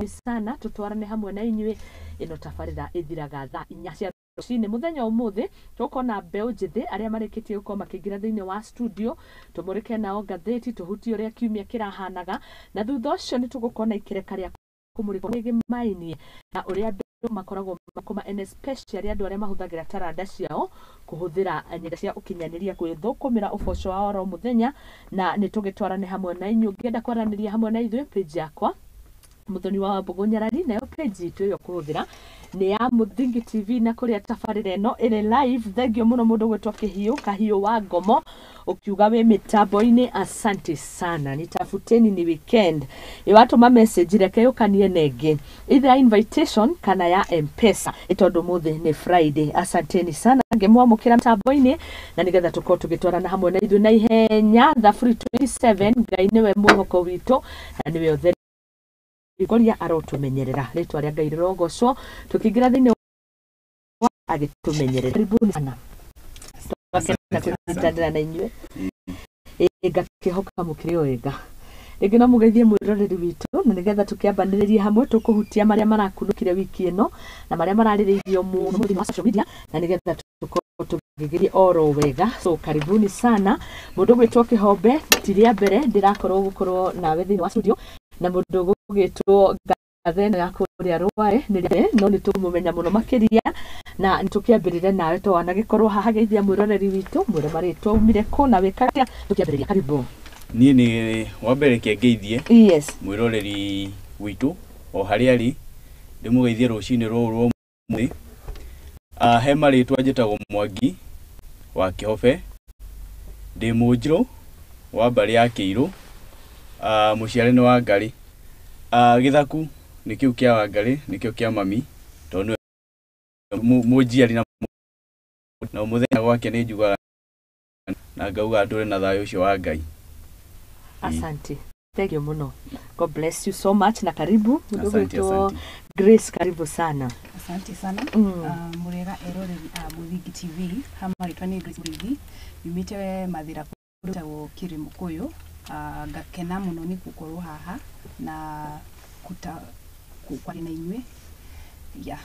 sana tutwarane hamwe na inyuĩ ino tabarĩra ĩthiraga thaa 4 cia rũcinĩ mũthenya ũmũthĩ tũkona mbeũ njĩthĩ arĩa marĩkĩtie gũkorwo makĩingĩra thĩinĩ wa studio tũmũrĩke nao ngathĩti tũhutie ũrĩa kiumia kĩrahanaga na thutha ũcio nĩ tũgũkorwo ikĩreka rĩa kũmũrĩka gĩmainie na ũrĩa andũ makoragwo makoma especially andũ arĩa mahũthagĩra taranda ciao kũhũthĩra nyenda cia ũkinyanĩria gwĩthũkũmĩra ũboco wa oro mũthenya na nĩ tũgĩtwarane hamwe na inyuĩ ngĩenda kwaranĩria hamwe na ithuĩ page yakwa Muthoni wa Mbogo Nyarari nayo page itu yo kuhuthira ni ya Muthingi TV na kuria tabarĩra ĩno ĩrĩ live thengio mũno mũndũ gwĩtwo Kahiũ wa Ngomo ukiuga we mitambo-inĩ asante sana nitafuteni ni weekend iwatũma message reke yũkanie nengĩ either invitation kana ya M-Pesa itondu mũthĩ ni Friday asanteni sana ngemwamũkĩra mitambo-inĩ na nigetha tũkorwo tũgĩtwarana hamwe na ithuĩ na ihenya the free 27 Ngai nĩwe mwĩhoko witũ na nĩwe ũtheri Igaguririo arotumenyerera ritwa rĩa Ngai rĩrogocwo tukĩingira thĩinĩ wa agĩtumenyerera karibuni sana twakena na inyuĩ ngakĩhoka mũkĩrĩ wega rĩngĩ no mũgeithie mwĩroreri witũ na nĩgetha tũkĩambanĩrĩrie hamwe tũkũhutia marĩa marakunũkire wiki ĩno na marĩa mararĩrĩirio mũno thĩinĩ wa social media na nĩgetha tũkorwo tũgĩgeria oro wega so karibuni sana mũndũ gwĩtwo Kĩhombe tiria mbere ndĩrakorwo gũkorwo nawe thĩinĩ wa studio na mũndũ gũgĩtwo Gathena ya kũrĩa Rũaĩ no nĩ tũmũmenya mũno makĩria na nĩ tũkĩambĩrĩria nawe to wanagĩkorwo haha geithia mwĩroreri witũ mwĩre marĩtwa umire kũ na wĩkaga tũkĩambĩrĩria karibu niĩ nĩ wambere kĩngeithie yes mwĩroreri witũ o harĩa arĩ ndĩmũgeithie rũcinĩ rũrũ rwa mũthĩ he marĩtwa njĩtagwo Mwangi wa Kĩhobe ndĩ Mũnjirũ wa mbarĩ ya Kĩirũ mũciari nĩ wa Ngarĩ Gĩthaku nĩ kĩu kĩa wa Ngarĩ nĩkĩo kĩa mami tondũ mũnjiari na mũthenya gwake nĩ njugaga na ngauga ndũrĩ na thayũ ũcio wa Ngai asante thank you muno God bless you so much na karibu asante Grace karibu sana asante sana murega eroreri Muthingi TV hamaritwa ni Grace Murithi yumite mathira kutagwo Kĩrĩmũkũyũ ngakena muno ni gukorwo haha na kwa na inyuĩ ya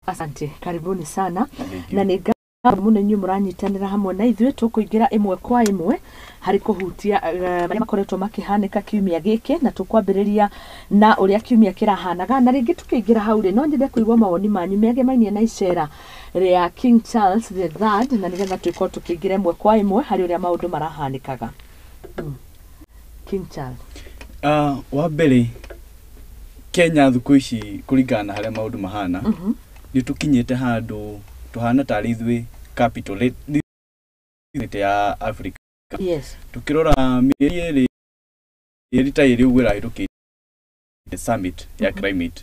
asante karibuni sana na nĩ muno inyuĩ mũranyitanĩra hamwe na ithuĩ tũkũingĩra ĩmwe kwa ĩmwe harĩ kũhutia marĩa makoretwo makĩhanĩka kiumia gĩkĩ na tũkwambĩrĩria na ũrĩa kiumia kĩrahanaga na rĩngĩ tũkĩingĩra hau rĩ no nyende kũigua mawoni manyu megemainie na Iceera rĩa King Charles III na nĩgetha tũkorwo tũkĩingĩra ĩmwe kwa ĩmwe harĩ ũrĩa maũndũ marahanĩkaga King Charles wa mbere Kenya thukũ ici kũringana na harĩa maũndũ mahana nĩ tũkinyĩte handũ tuhana tarĩ ithuĩ capital ya Africa yes tukirora mĩeri ta ĩrĩ ũguo ĩrahĩtũkĩte summit ya climate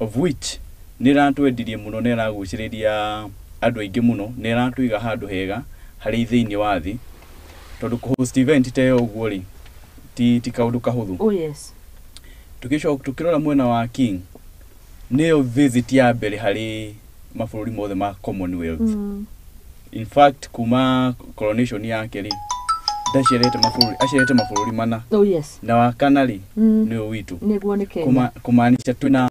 of which nĩ ĩratwendirie mũno nĩ ĩragucĩrĩria andũ aingĩ mũno nĩ ĩratũiga handũ hega harĩ thĩinĩ wa thĩ tondũ host event ta ũguo rĩ ti kaũndũ kahũthũ oh yes tukirora mwena wa King nĩyo visit ya mbere harĩ mabũrũri mothe ma Commonwealth in fact kuma coronation yake rĩ acerete mabũrũri mana oh yes na wa kana rĩ nĩyo witũ nĩguo nĩ Kenya kumaanisha twĩna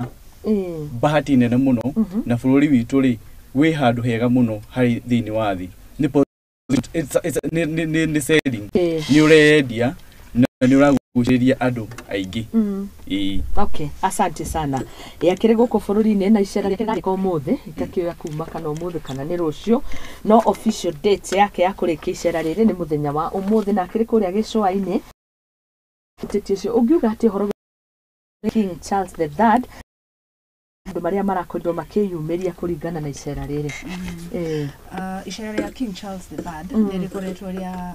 bahati nene mũno na bũrũri witũ rĩ wĩ handũ hega mũno harĩ thĩinĩ wa thĩ nĩ selling nĩ ũrendia na nĩ ũragucĩrĩria andũ aingĩ okay asante sana yakĩrĩ gũkũ bũrũri-inĩ na Iceera rĩkĩgarĩka ũmũthĩ ikakĩoya kuma kana ũmũthĩ kana nĩ rũciũ no official date yake ya kũrĩkia Iceera rĩrĩ nĩ mũthenya wa ũmũthĩ na akĩrĩ kũrĩa gĩcũa-inĩ tĩtĩ ũcio ũngiuga atĩ ũhoro King Charles III andũ marĩa marakorirwo makĩyumĩria kũringana na Iceera rĩrĩ Iceera rĩa King Charles III nĩ rĩkoretwo rĩa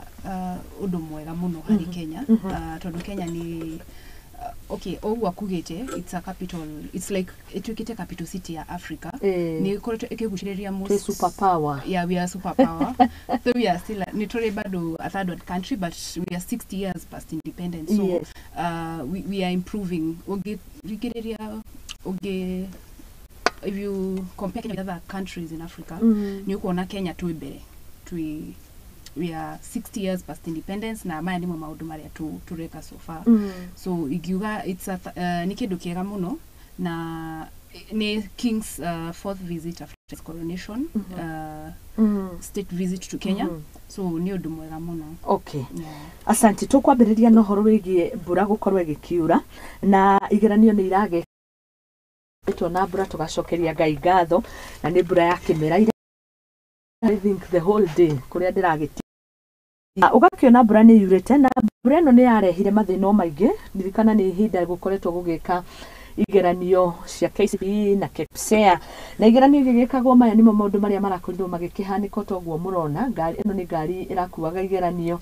ũndũ mwega mũno harĩ Kenya tondũ Kenya ni okay ũguo akugĩte it's a capital it's like ituĩkĩte capital city ya Africa nĩ ĩkoretwo ĩkĩgucĩrĩria most super power yeah we are super power so we are still ni tũrĩ bado a third world country but we are 60 years past independence so yes. We are improving if you compare Kenya with other countries in Africa ni kuona Kenya tu mbere we are 60 years past independence na maya nimo maundu maria tureka so far. So igiuga it's a ni kindu kiega muno na ni King's fourth visit after his coronation, state visit to Kenya. So ni undu mwega muno. Okay. Asante, tukwambiriria no horo wigie mbura gukorwo igikiura na igeranio ni irage na mbura tugacokeria Ngai ngatho na ni mbura ya kimera I think the whole day kuria ndiragiti ugakiona mbura ni yurete na mbura ino ni yarehire mathina maingi ndirikana ni ihinda gukoretwo gugika igeranio cia KCPE na KPSEA na igeranio igikagwo maya nimo maundu maria marakorirwo magikihanika toguo murona ngari ino ni ngari irakuaga igeranio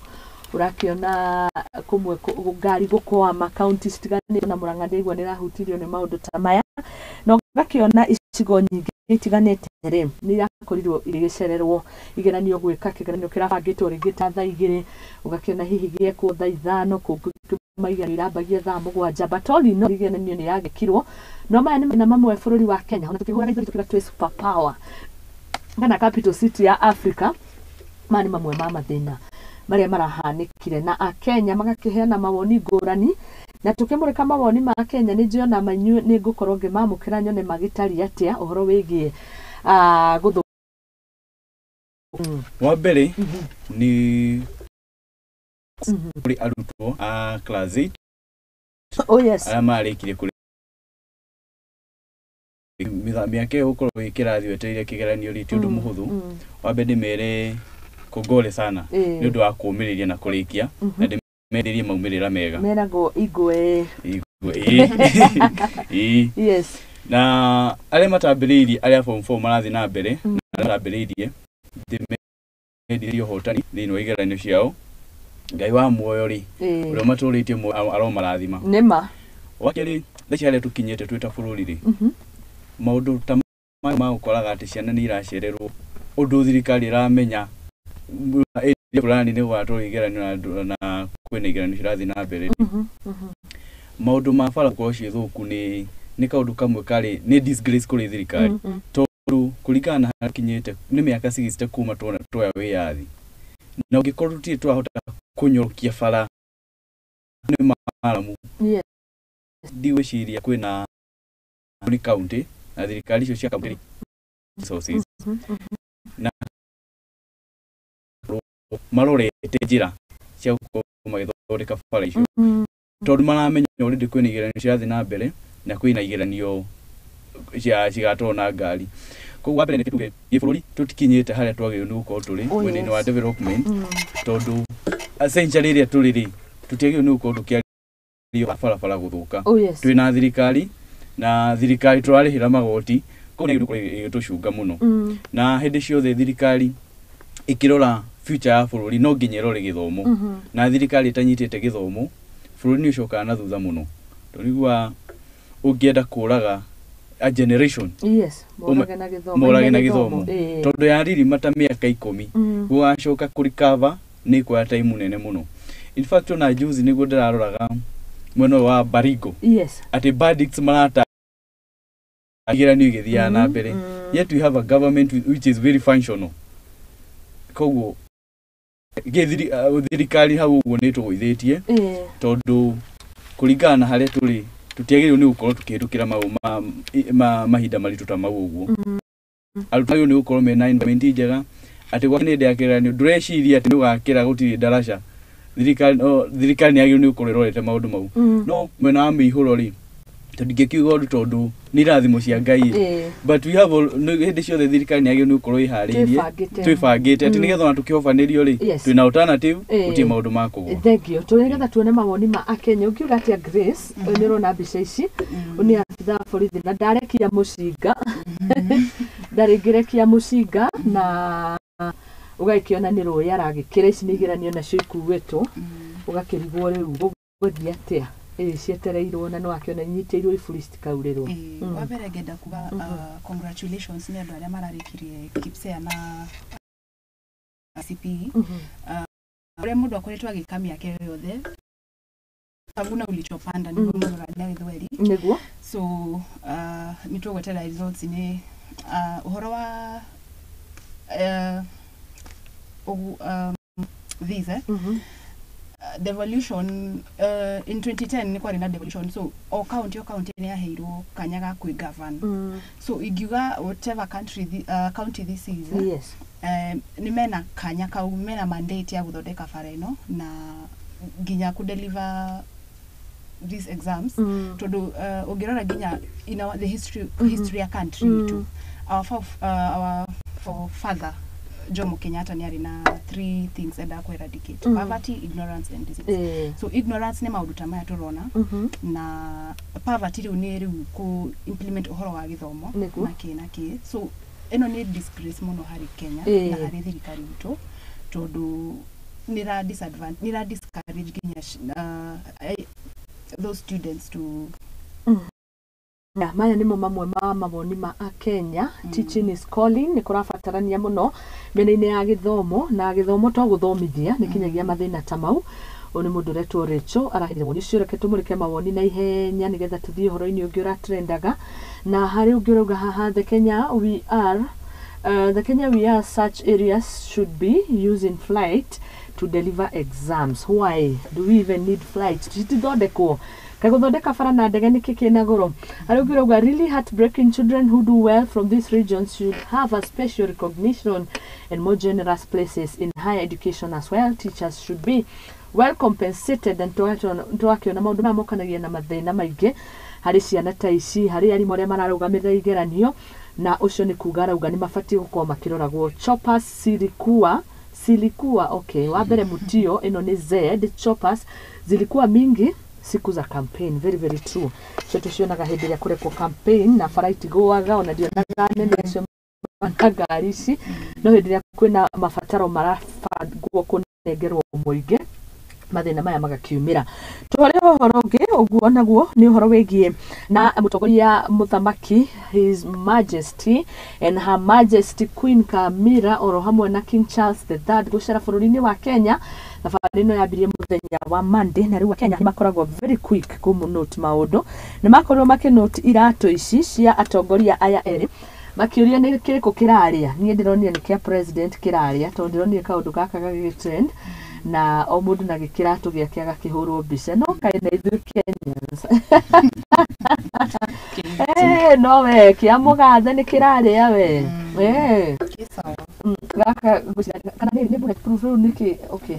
urakiona kumwe ngari gukwama county citiganite na Murang'a ndigwa nirahutirio ni maundu ta maya no ugakiona icigo nyingi itiganite ri nirakorirwo irigicererwo igeranio gwika kigeranio kirabangitwo ringi ta thaa 2 ugakiona hihi giekwo thaa 5 kungu maiga irambagia thaa 7 batoli no igeranio ni yagikirwo no maya ni mamwe bururi wa Kenya ona tukihura ithuĩ tukiga twi super power kana capital city ya Africa mani mamwe ma mathina maria marahanikire na Akenya magakiheana mawoni ngurani na tukimurika mawoni ma Kenya ni jiona manyu ni ngukorwo ngimamukira nyone magitari atia uhoro wigie guthu wa mbere ni kuri arutwo class 8 oh yes amarikire kuri miaka ukorwo ikirathi weteire kigeranio riti undu muhuthu wa mbere mere kugole sana ni undu wa kumiriria na kurikia na ndimedirie maumirira mega merago igwe yes na ale matambiririe ale form 4 marathi na mbere na matambiririe ndimedirie hotani thini wa igeranio ciao Ngai wa muoyo ri uria maturitie aro marathima nima wakeri ndacale tukinyete twita bururi ri maundu ta ma ukoraga ati ciana ni iracererwo undu thirikari iramenya fulani ni watu igeranio na kwena igeranio cirathi na mbere maundu ma fara kwa cithuku ni kaundu kamwe kari ni disgrace kuri thirikari tondu kuringana na kinyete ni miaka 60 kuma twa wiyathi na ugikorwo tutie twahota kunyokia fara ni maramu yes ndiwiciria kwina ni county na thirikari icio cia county resources na marorete njira cia gukoma githondeka fara icio tondu maramenya already kwina igeranio cirathi na mbere na kwina igeranio cigatona ngari koguo wambere nituge gibũrũri tutikinyite haria twagĩrĩirwo nĩ gũkorwo tũrĩ mwena-inĩ wa development tondu essentially ria tũrĩ ri tutiagĩrĩirwo nĩ gũkorwo tũkĩaria barabara gũthũka twĩna thirikari na thirikari tũrarĩhĩra magoti koguo nĩ gĩtũcunga mũno na hĩndĩ ciothe thirikari ikirora future ya bũrũri no nginya ĩrore gĩthomo na thirikari ĩtanyitĩte gĩthomo bũrũri nĩ ũcokaga na thutha mũno tũrigua ũngĩenda kũraga a generation yes morage na githomo tondu ya riri mata miaka 10 gugacoka kuri cover ni kwa time nene muno in fact ona juzi niguo ndiraroraga mweno wa Barigo yes ati verdicts marata igeranio igithia na mbere yet we have a government which is very functional koguo thirikari hau uguo ni tugwithitie tondu kuringana haria turi tutiagĩrĩirwo nĩ gũkorwo tukĩhĩtũkĩra mahinda maritũ ta mau ũguo arutwo nĩ gũkorwo mena environment njega atĩ gwa hĩndĩ ya kĩgeranio ndũreciria atĩ nĩ ũgakĩra gũtirĩ ndaraca thirikari nĩ yagĩrĩirwo nĩ gũkorwo ĩrorete maũndũ mau no mwena wa mĩihũro rĩ tũtingĩkiuga ũndũ tondu nĩ irathimo cia Ngai but we have hĩndĩ ciothe thirikari nĩ yagĩrĩirwo nĩ gũkorwo ĩharĩirie twĩbangĩte atĩ nĩgetha ona tũkĩhobanĩrio rĩ twĩna alternative gũtirĩ maũndũ ma kũgũa thengio tũnĩgetha tuone mawoni ma Akenya ũkiuga atĩa Grace nĩ ũrona mbica ici nĩ abitha borithi na ndarekia mũcinga ndarĩngĩrekia mũcinga na ũgaikiona nĩ rũĩ aragĩkĩra ici nĩ igeranio nacio ikuĩtwo ũgakĩrigwo rĩu gũthiĩ atĩa cietereirwo na no akiona nyitĩirwo iburi citikaurĩrwo wa mbere ngenda kuga congratulations nĩ andũ arĩa mararĩkirie KPSEA na CPE ũrĩa mũndũ akoretwo agĩka mĩaka yothe hakuna ulichopanda niguo mũndũ arĩa gĩthweri niguo so nĩ tũgweterera results nĩ ũhoro wa this devolution in 2010 ni kwari na devolution, so o county ni yaheirwo kanya ga kwi govern. So igiuga whatever county this is, yes, ni mena kanya kau, mena mandate ya guthondeka bara ino na ginya ku deliver these exams. Tondu ungirora ginya in the history ya country too, our father Jomo Kenyatta ni ari na 3 things enda ku eradicate: poverty, ignorance and disease. So ignorance ni maundu tamaya turona, na poverty ni riu ku implement uhoro wa githomo na ki. So eno ni disgrace muno hari Kenya na hari thirikari itu, tondu nira discourage ginya those students to maya nimo mamwe ma mawoni ma Kenya. Teaching is calling, ni kurabatarania muno mena-ini ya githomo, na githomo to guthomithia ni kinyagia mathina tamau. Oni mundu retwo Rachel arahire woni cireke tumurike mawoni na ihenya nigetha tuthie horo-ini ungi ura trendaga. Na hari ungi uruga haha, the Kenya we are such areas should be using flight to deliver exams. Why do we even need flights? Tithondekwo kaguthondeka bara na ndege ni kiki na goro. Hari ungi uruga really heartbreaking. Children who do well from these regions should have a special recognition and more generous places in higher education as well. Teachers should be well compensated, and twakiona maundu ma mokanagia na mathina maingi hari ciana ta ici, hari arimu aria mararugamirira igeranio, na ucio ni kuga rauga ni mabati gukorwo makiroragwo. Choppers silikuwa okay, wa mbere mutio ino ni Z. Choppers zilikuwa mingi siku za campaign. Very very true. So tucionaga hindi ya kurekwo campaign na flight goaga, ona ndionaga nene acio ngari ici, no hindi ya kwina mabataro marabangwo kunengerwo muingi, mathina maya magakiumira. Tuhore uhoro ungi uguo naguo ni uhoro wigie na mutongoria muthamaki His Majesty and Her Majesty Queen Camilla oro hamwe na King Charles III gucera bururi-ini wa Kenya. Thabarĩ ĩno yambirie muthenya wa Monday, na riu Kenya makoragwo very quick note maundu. Ni makorwo makinote iratu ici cia atongoria aya eri makiuria ni kiriko kiraria. Nie ndironire ni kia president kiraria, tondu ndironire kaundu gaka gagitrend na o mundu na gikiratu giake agakihurwo mbica. No kai na ithuĩ Kenyans no we kia mugathe ni kiraria we gaka kana ni bulletproof niki okay.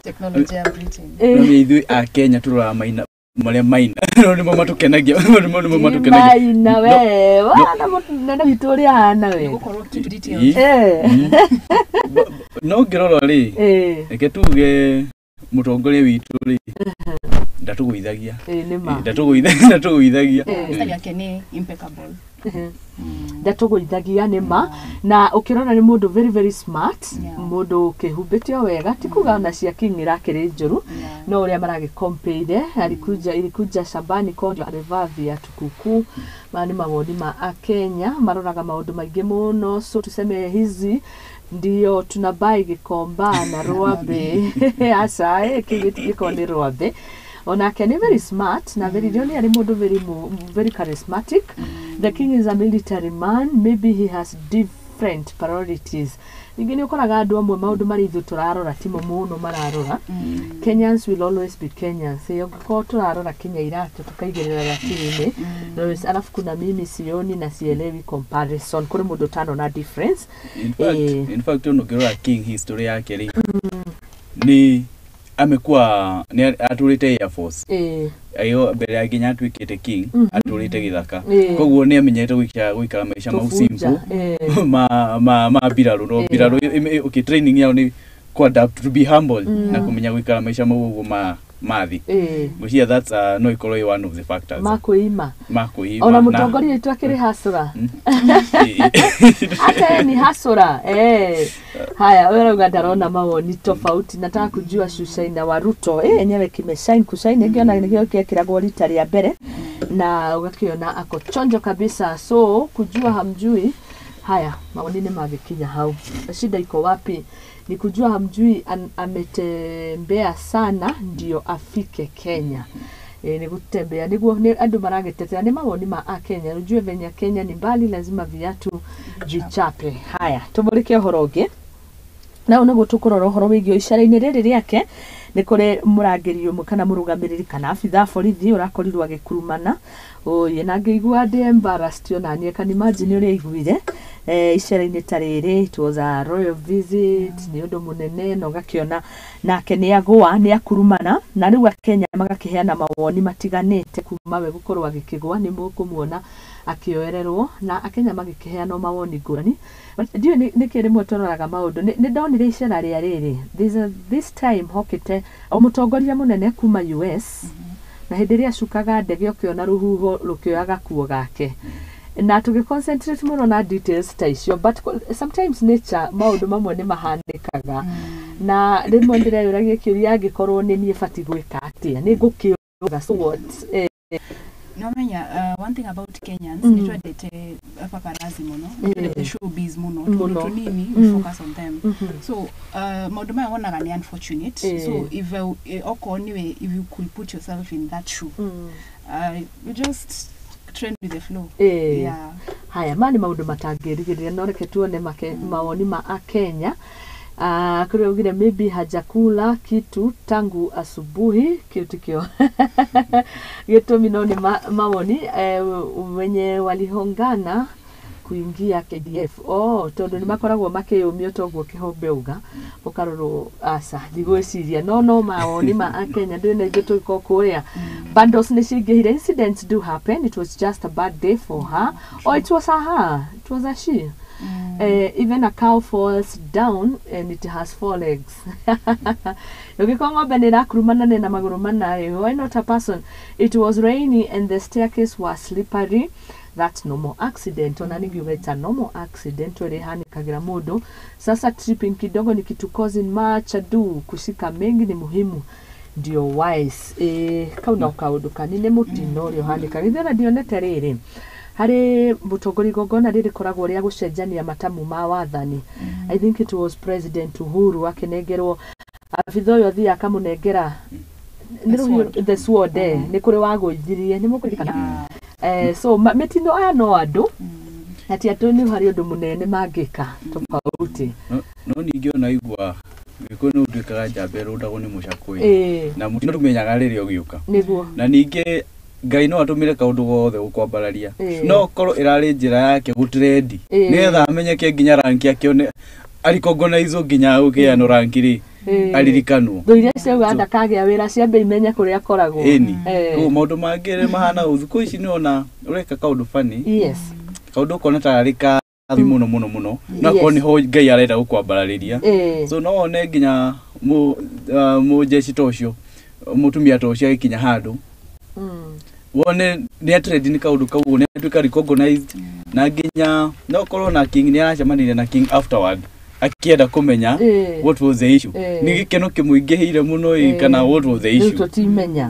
Technology and breathing. Ithuĩ a Kenya turora maina maria maina no nimo matukenagia nimo matukenagia maina we wana nana Victoria hana we gukorwo keep details no ngirora ri reke tuge mutongoria witu ri ndatugwithagia ndatugwithagia style yake ni impeccable ndatugwithagia nima na ukirona ni mundu very very smart, mundu kihubitio wega, tikuga na cia kingira kiri njuru, no uria maragi compare ilikuja Shabani Kojo Arevavia tukuku mani mawoni ma Kenya maroraga maundu maingi muno. So tuseme hizi ndio tunabai gikomba na Ruabe asa kigiko ni Ruabe. Onake ni very smart na very really ari mundu very charismatic. The king is a military man, maybe he has different priorities. Ingine ukoraga andu amwe maundu mari ithu turarora timo muno mararora. Kenyans will always be Kenyans. Yoko turarora Kenya iratu tukaigirira gatini. Alafu kuna mimi sioni na sielewi comparison. Kuri mundu tano na difference. In fact unogera king history yake ri ni amekuwa ni aturite Air Force ayo mbere ya ginya twikite king aturite githaka koguo ni amenyete gwikara maisha mau simple ma biraru no biraru okay training yao ni ku adapt to be humble na kumenya gwikara maisha mau mathi mucia that's no ikorwo one of the factors makuima ona mutongoria itu akiri hasura ate ni hasura haya wewe ungadarona mawoni tofauti. Nataka kujua Shushaina wa Ruto enyewe kimeshine kushine ngiona nigio kiragwo rita ria mbere na ugakiona ako chonjo kabisa. So kujua hamjui haya maoni ni magikinya hau, shida iko wapi? Ni kujua hamjui ametembea sana ndio afike Kenya. Ni kutembea niguo ni andu maragetetea ni mawoni ma Kenya. Ujue venye Kenya ni mbali, lazima viatu vichape. Haya tumulike horoge na unaguo tukurora uhoro wigio icera-ini riri riake ni kuri murangiri umwe kana murugamiriri kana abitha borithi urakorirwo agikurumana oye na ngĩigua ndi embarrassed ona niĩ can imagine ũrĩa aiguire icera-inĩ ta rĩrĩ. It was a royal visit nĩ ũndũ mũnene na ũgakĩona nake nĩ agũa nĩ akurumana na rĩu Akenya magakĩheana mawoni matiganĩte kuma we gũkorwo agĩkĩgũa nĩ mũkũmuona akĩoererwo na Akenya magĩkĩheana mawoni ngũrani. Ndiũ nĩkĩ rĩmwe tũroraga maũndũ nĩ ndonire icera rĩa rĩrĩ this time hokĩte o mũtongoria mũnene kuma US na hĩndĩ ĩrĩa acukaga ndege ũkĩona rũhuho rũkĩoyaga kuo gake na tũgĩ concentrate mũno na details ta icio, but sometimes nature maũndũ mamwe nĩ mahanĩkaga na rĩmwe ndĩreyũragia kĩũria angĩkorwo nĩ niĩ bati gwĩka atĩa nĩ ngũkĩũga so what. No menya one thing about Kenyans ni twendete paparazzi muno twendete showbiz muno tunini we focus on them so maundu maya wonaga ni unfortunate so if okoniwe if you could put yourself in that shoe you just trend with the flow. Yeah. Haya mani maundu matangĩrigĩrĩria no reke tuone mawoni ma Akenya. Kuri ugire maybe hajakula kitu tangu asubuhi kitu kio gitumi no ni mawoni wenye walihongana kuingia KDF tondu ni makoragwo makiyumio toguo kihombe uga ukaroro asa ndigwiciria no mawoni ma Akenya ndine njeto iko kuria bundles ni cingihire. Incidents do happen, it was just a bad day for her or it was a she. Even a cow falls down and it has 4 legs. Ugikorwo ng'ombe nĩ ĩrakurumana na magũrũ mana why not a person? It was rainy and the staircase was slippery. That's normal accident. Ona ningiuga it's a normal accident where hanikagira mũndũ. Sasa tripping kidogo ni kitu causing much ado. Kushika mengi ni muhimu ndio wise. Kauna kaundu kanini mutino ũrĩa ũhanĩkaga ithera ndionete rĩrĩ hari mũtongoria gongona rĩrĩ koragwo rĩa gũcenjania matamu ma wathani. I think it was President Uhuru akinengerwo abitha ũyũ thia akamunengera the sword nĩ kũrĩ wagũithirie nĩ mũkũririkana so mitino aya no andũ ati atoni hari ũndũ mũnene mangĩka tofauti no ningĩ ona igua gĩkũyũ no ndwĩkaga njamba ĩrũndagwo nĩ mũcakũĩ na mũtino ndũmenyaga rĩrĩa ũgĩũka nĩguo na ningĩ Ngai no atumire kaundu gothe gukwambararia no korwo irari njira yake gutrendi nigetha amenyeke nginya ranki akione arikongonizo nginya ukiano ranki ri aririkanwo ndoire cio ndakagĩa wĩra ciambe imenya kũrĩa akoragwo ko maundu mangire mahana uthuku ici niona ureka kaundu fani yes kaundu kona tarika muno na ko niho Ngai arenda gukwambarariria so no one nginya mu jeshi tocio mutumia tocio ikinya handu wone ni atredi ni kaundu kau ne twika recognized na nginya no corona king ni aracemanirie na king afterward akienda kumenya what was the issue ni gikeno kimuingihire muno kana what was the issue tutimenya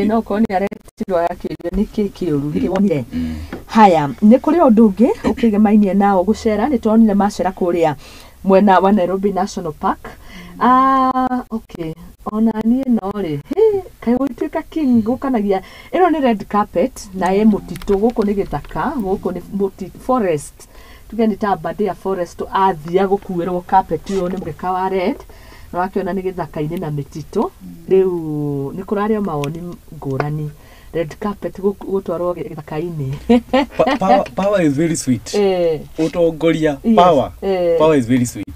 no koni aretirwa yakirio ni kikiuru gikibonire. Haya ni kuri undu ungi ukigemainie nao gucera ni tonire macera kuria mwena wa Nairobi National Park. Okay ona niĩ no rĩ kai gwĩtuĩka king gũkanagia ĩno nĩ red carpet na mũtitũ gũkũ nĩ gĩthaka gũkũ nĩ forest tuge nĩ ta Aberdare forest athia gũkuĩrwo carpet ũyũ nĩ mũgeka wa red na wakiona nĩ gĩthaka-inĩ na mĩtitũ rĩu nĩ kũrarĩo mawoni ngũrani red carpet gũtwarwo gĩthaka-inĩ. Power is very sweet utongoria power is very sweet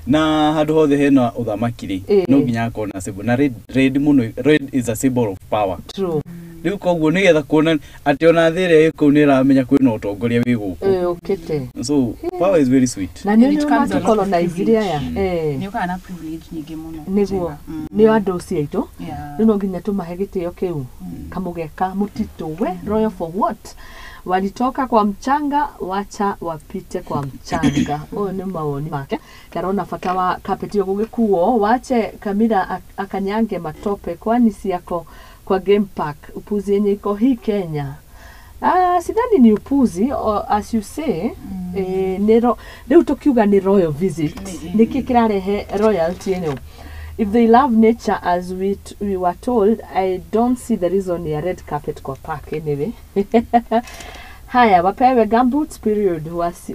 na handu hothe hena uthamaki no nginya kona symbol na red muno red is a symbol of power. True. Riu koguo nigetha kuona ati ona thire iko ni ramenya kwina utongoria wi guku ukite so power is very sweet na ni ma colonize aya ni ukana privilege nyingi muno niguo ni andu ciaitu riu no nginya tumahe gitio kiu kamugeka mutitu we royal for what walitoka kwa mchanga wacha wapite kwa mchanga. Huyo ni maoni make karona fata wa carpet yo gugikuo wache kamera akanyange matope kwani si yako kwa game park upuzi yenye iko hii Kenya. Sidhani ni upuzi as you say leo tukiuga ni royal visit nikikirarehe royalty you if they love nature as we were told, I don't see the reason ya red carpet kwa park anyway. Haya wapewe gumboots period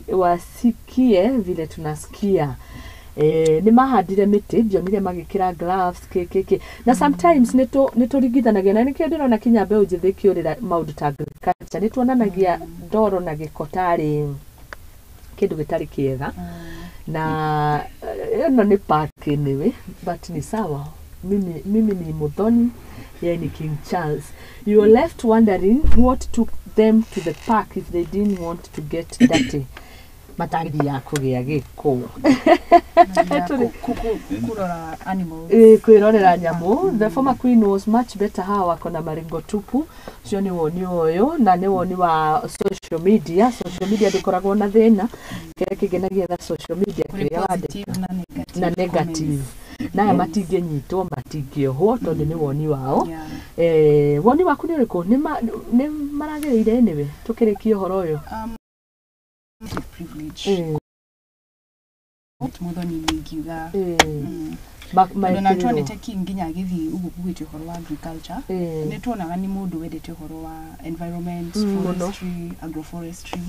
wasikie vile tunasikia Nĩ mahandire mĩtĩ ndionire magĩkĩra gloves kĩkĩkĩ na sometimes nĩtũringithanagia na nĩkĩo ndĩrona kinya mbeũ njĩthĩ kĩũrĩra maũndũ ta agriculture nĩtuonanagia ndoro na gĩko tarĩ kĩndũ gĩtarĩ kĩega na ĩno nĩ park anyway but ni sawa mimi ni Muthoni yani King Charles. You were left wondering what took them to the park if they didn't want to get dirty. Matangiri ya kũgĩa gĩko. Kurora animals. Kwĩrorera nyamũ. The former queen was much better haha wako na maringo tupu. Ũcio nĩ woni ũyũ na nĩ woni wa social media. Social media ndĩkoragwo na thĩna. Kĩrĩa kĩngenagia na social media kĩrĩa wandĩka na negative. Naya matingĩnyitwo matingĩohwo tondũ nĩ woni wao. Woni waku nĩ ũrĩkũ? Nĩ maragĩrĩire nĩwe tũkĩrĩkia ũhoro ũyũ. Privilege. Muthoni ningiuga. Na tuonete King nginya agĩthiĩ ũguo kugĩte ũhoro wa agriculture. Nĩ tuonaga nĩ mũndũ wendete ũhoro wa environment, forestry, agroforestry.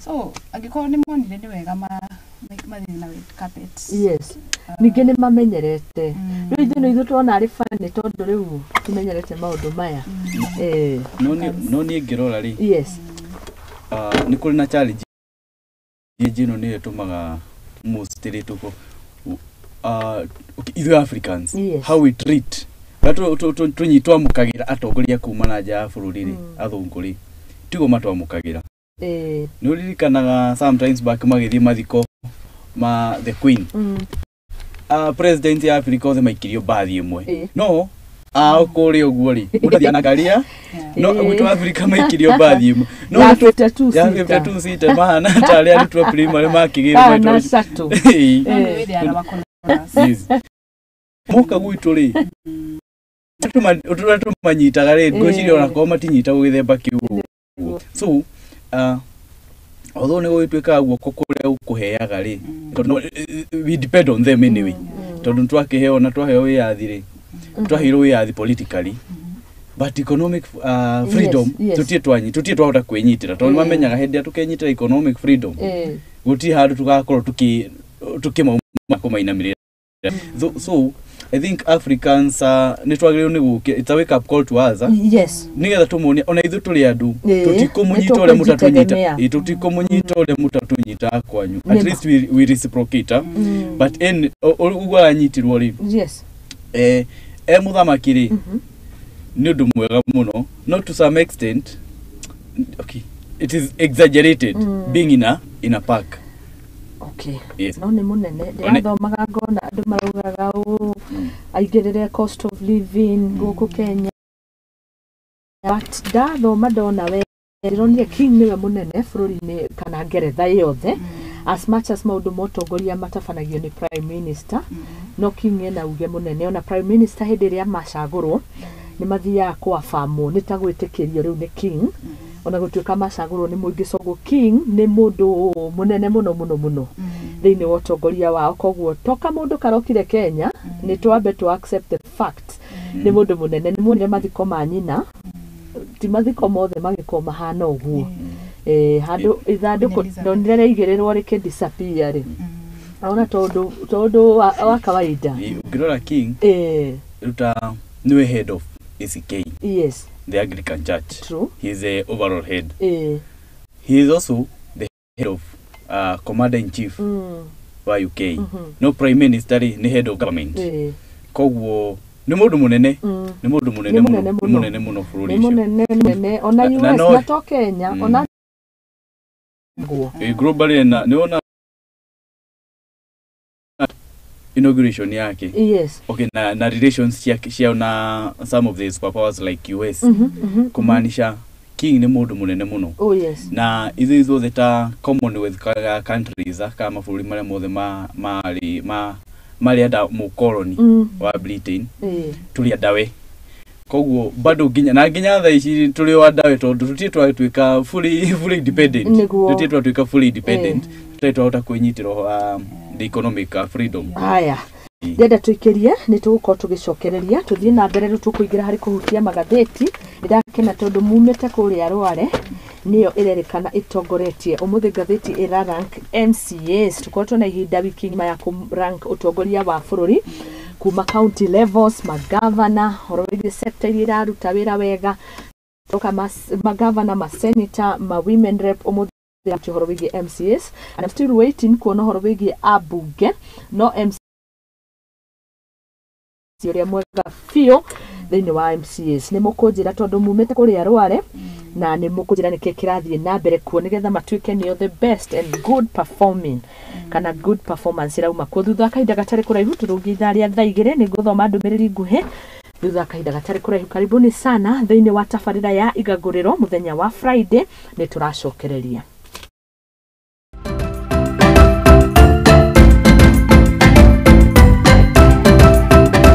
So angĩkorwo nĩ monire nĩ wega mathiĩ na red carpet. Yes. Ningĩ nĩ mamenyerete. Rĩu ithuĩ tuona arĩ fani tondũ rĩu tumenyerete maũndũ maya. No niĩ ngĩrora rĩ. Yes. Nĩ kũrĩ na challenge jino nĩ ĩtũmaga mostly tuko ithuĩ Africans how we treat tunyitwamũkagĩra atongoria kuma na nja ya bũrũri rĩ athũngũ rĩ tigo matwamũkagĩra. Nĩ ũririkanaga sometimes back magĩthiĩ mathiko ma the queen president ya Africa othe maikirio bathi ĩmwe no kũrĩ ũguo rĩ mũtathiĩ na ngaria no gwitũ Africa maikirio bathi ĩmwe no ya 52 seat mahana tarĩ arutwo primary makĩgĩrwo na sato moka gwitũ rĩ tũmanyitaga rĩ ngwĩciria ona korwo matinyitagwo gĩthemba kĩu. So although nĩ gũgĩtuĩkaga guoko kũrĩa ũkũheaga rĩ we depend on them anyway tondũ twakĩheo na twaheo wĩyathi rĩ twaheirwo wĩyathi politically but economic freedom tũtiĩ twahota kwĩnyitĩra tondũ mamenyaga hĩndĩ ĩrĩa tũkenyitĩra economic freedom gũtirĩ handũ tũgakorwo tũkĩmauma kũmainamĩrĩra. So I think Africans nĩ twagĩrĩirwo nĩ gũkĩa it's a wake up call to us. Yes. Nĩgetha tũmone ona ithuĩ tũrĩ andũ tũtikũmũnyita ũrĩa mũtatũnyita tũtikũmũnyita ũrĩa mũtatũnyita kwanyu at least we reciprocate but ũguo aranyitirwo rĩ. Yes. Mũthamaki rĩ nĩ ũndũ mwega mũno not to some extent okay it is exaggerated being in a park. Okay. Yes. No nĩ mũnene ndĩrathomaga ngona andũ maraugaga aingĩrĩre cost of living gũkũ Kenya but ndathoma ndona we ndĩronire King nĩwe mũnene bũrũri-inĩ kana Ngeretha yothe as much as maũndũ motongoria matabanagio nĩ prime minister no King ena uge mũnene ona prime minister hĩndĩ ĩrĩa macagũrwo nĩ mathiaga kwa famũ nĩ ta gwĩtĩkĩrio rĩu nĩ King ona gũtuĩka macagũrwo nĩ mũingĩ so King nĩ mũndũ mũnene mũno thĩinĩ wa ũtongoria wao koguo toka mũndũ karokire Kenya nĩ twambe to accept the fact nĩ mũndũ mũnene nĩ muonire mathiko ma nyina ti mathiko mothe magĩkorwo mahana ũguo handũ ithandũkũ ndonire rĩaigĩrĩrwo rĩkĩdisappear rĩ ona tondũ wa kawaida ngĩrora King ruta nĩwe head of ACK. Yes. The Anglican Church. True. He is the overall head. He is also the head of Commander-in-Chief wa UK. No Prime Minister ni head of government. Koguo ni mũndũ mũnene ni mũndũ mũnene mũno bũrũri ũcio. Ni mũnene ona US na to Kenya ona globally na ni ona inauguration yake. Yes. Okay na relations cia na some of the superpowers like US. Kumaanisha King ni mũndũ mũnene mũno. Oh yes. Na ithuĩ the ta Commonwealth countries kama mabũrũri marĩa mothe marĩ ada mũkoroni wa Britain tũrĩ andawe. Koguo bado nginya thaa ici tũrĩ o andawe tondũ tũtiĩ twatuĩka fully independent. Tũtiĩ twatuĩka fully independent. Tũtiĩ twahota kwĩnyitĩra the economic freedom. Haya. Ndenda tuikirie ni tũgũkorwo tũgĩcokereria tũthiĩ na mbere rĩu tũkũingĩra harĩ kũhutia magathĩti ndakena tondũ mumĩte kũrĩa Rware niyo irerikana itongoretie umuthi ngathĩti ira rank MCAs tukoretwo na ihinda wiki ngima ya rank utongoria wa bururi kuma county levels, magavana horowigie sector iria iraruta wira wega toka magavana, masenator, ma women rep umuthi horowigie MCAs, and I'm still waiting kuona horowigie abunge no MC uria mwega fio thini wa MCAs ni mukunjira tondu mumite kuria Rware na ni mukunjira niki kirathie na mbere kuo nigetha matuike nio the best and good performing kana good performance irauma ku thutha kahinda gatari kuraihu turungi itharia thaa igiri ni guthoma ndumiriri nguhi thutha kahinda gatari kuraihu. Karibuni sana thini wa tabarira ya Igaguriro muthenya wa Friday ni turacokereria.